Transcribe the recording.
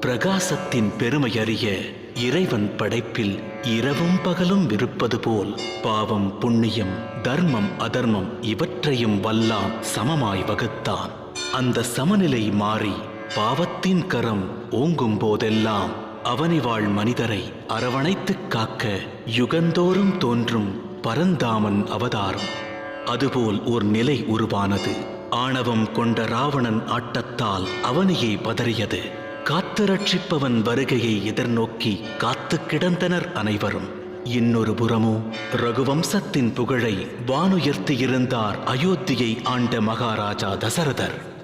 பிரகாசத்தின் பெருமை அறிய இறைவன் படைப்பில் இரவும் பகலும் இருப்பது போல் பாவம் புண்ணியம் தர்மம் அதர்மம் இவற்றையும் வல்லான் சமமாய் வகுத்தான். அந்த சமநிலை மாறி பாவத்தின் கரம் ஓங்கும் போதெல்லாம் அவனிவாழ் மனிதரை அரவணைத்துக் காக்க யுகந்தோறும் தோன்றும் பரந்தாமன் அவதாரம். அதுபோல் ஓர் நிலை உருவானது. ஆணவம் கொண்ட ராவணன் ஆட்டத்தால் அவனியே பதறியது. காத்து ரட்சிப்பவன் வருகையை எதிர்நோக்கி காத்து கிடந்தனர் அனைவரும். இன்னொரு புறமோ ரகுவம்சத்தின் புகழை வானுயர்த்தியிருந்தார் அயோத்தியை ஆண்ட மகாராஜா தசரதர்.